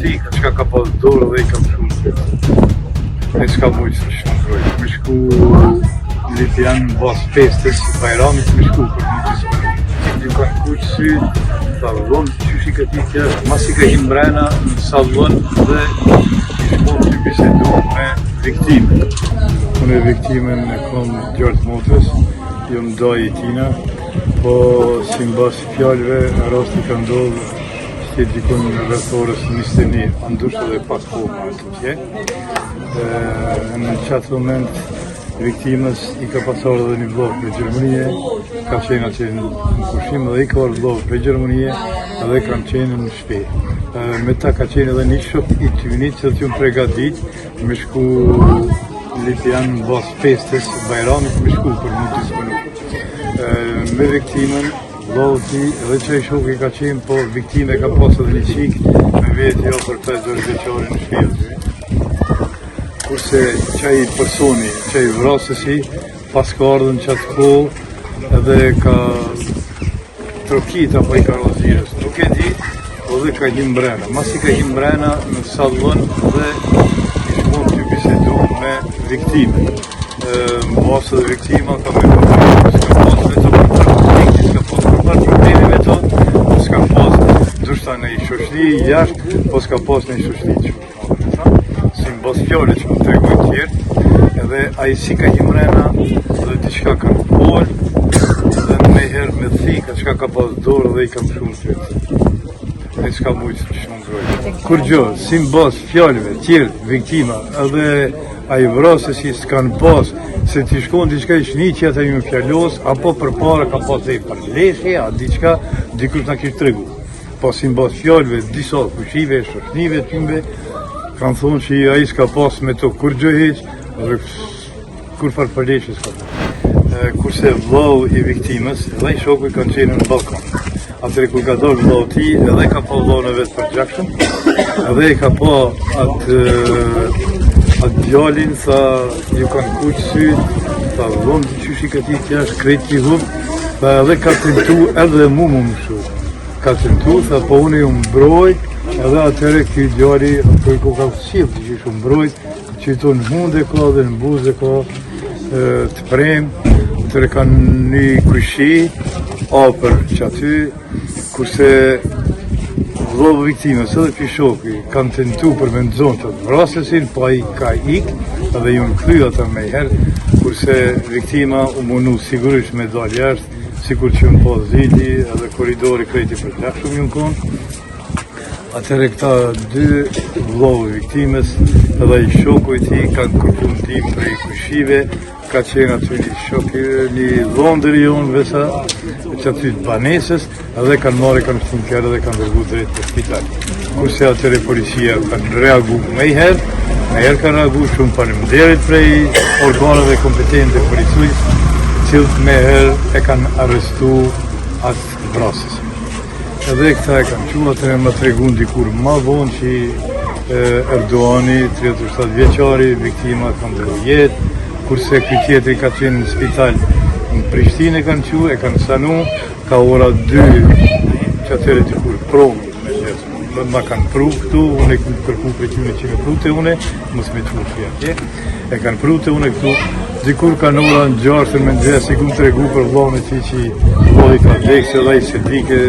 qik, çka ka pas dorë dhe i kam shumë. E s'ka mujtë të shëndroj. Me shku Litian në bas festës, Bajramit me shku për një disponë. Një kanë kuqë sy, ta vëllon qysh i këti tja, mas i ka him brena në sallon dhe i shkon të bisedu me viktime. Unë e viktimen e kom gjartë motës, jo më daj i tina, po si në basi fjallëve, rasti ka ndodhë, shte dikon në rrethorës 21, andushtë dhe pak koma të tje. Në qatë moment, viktimës i ka pasarë dhe një blok për Gjermënie, ka qenë që në pushim dhe i ka orë blok për Gjermënie edhe kanë qenë në shpe. Me ta ka qenë edhe një shok i Tynit që të ju më pregadit me shku Litian në bas festës, Bajramit me shku për një disponu. Me viktimen, vlloti edhe që i shoku i ka qenë, po viktime ka pasur edhe një qik me vetë jo për 5 vjeçare në shpirë. Kurse qaj personi, qaj vrasësi, pas ka ardhën qatë kohë edhe ka trokit apo i ka rozirës. Nuk e di, edhe ka him brena. Mas i ka him brena në sallon dhe i shkon të bisedu me viktime. Në basë dhe viktima ka me përpërë, s'ka pas vetë për konflikti, s'ka pas përpër problemi me to, s'ka pas dushta në i shoshli jashtë, po s'ka pas në i shoshli që si në basë fjole që më tregoj tjertë, edhe a i si ka himrena dhe t'i shka ka në polë, dhe në meherë me thika qka ka pas dorë dhe i kam shumë të vetë. E s'ka mujtë të shumë grojë. Kur gjo, si në basë fjallëve tjertë, viktima, edhe a i vrasësi s'kanë pas se t'i shkon diçka i shni që ata ju më fjallos, apo për para ka pas dhe i përleshe, a diçka, dikur t'na kishtë tregu. Po si në bas fjallëve, disa kushive, shoshnive t'ymbe, kanë thonë që a i s'ka pas me to kur gjoheq, dhe kur farë përleshe s'ka pas. Kurse vlau i viktimës, edhe i shoku i kanë qenë në balkon. Atëre kur ka dorë vlau ti, edhe ka pa vlau në vetë për gjakshëm, edhe ka pa atë djallin, tha, ju kanë kuqë sytë, tha, vëllon të qysh i këti tjash, krejt ki hub, tha, edhe ka tentu edhe mu më shumë. Ka tentu, tha, po unë ju mbroj, edhe atëre këti djalli, atë i ko ka qilë të qysh u mbroj, që i to në hunde ka dhe në buzë ka, të prem, atëre kanë një kushi, apër që aty, kurse vllovë viktimës edhe pishoki kanë tentu për me nëzonë të vrasësin, pa i ka ik, edhe ju në kry ata me herë, kurse viktima u munu sigurisht me dalë jashtë, sikur që ju në pas zili, edhe koridori krejti për gjashëm ju në konë. Atëre këta dy vllovë viktimës edhe i shoku i ti kanë kërku ndim për i kushive, ka qenë aty një shoki, një dhondër i unë vesa, që aty të banesës, edhe kanë marrë, kanë shtunë kjerë dhe kanë dërgu drejt për spital. Kurse atëre policia kanë reagu me herë kanë reagu shumë faleminderit prej organeve kompetente policisë, cilët me herë e kanë arrestu atë vrasës. Edhe këta e kanë qu, atëre më tregu dikur ma vonë që Erdoani, 37 vjeqari, viktima kanë dërgu jetë, kurse këj tjetëri ka qenë në spital në Prishtinë e kanë qu, e kanë sanu, ka ora 2 që atëre të kur promi me gjithë. Ma kanë pru këtu, unë e këmë kërku për tjune që me pru të une, mos me qurë që atje, e kanë pru të une këtu, dikur kanë ora në gjarëtën me ndjesë, i këmë të regu për vlone ti që i ka dhekse dhe i se dike,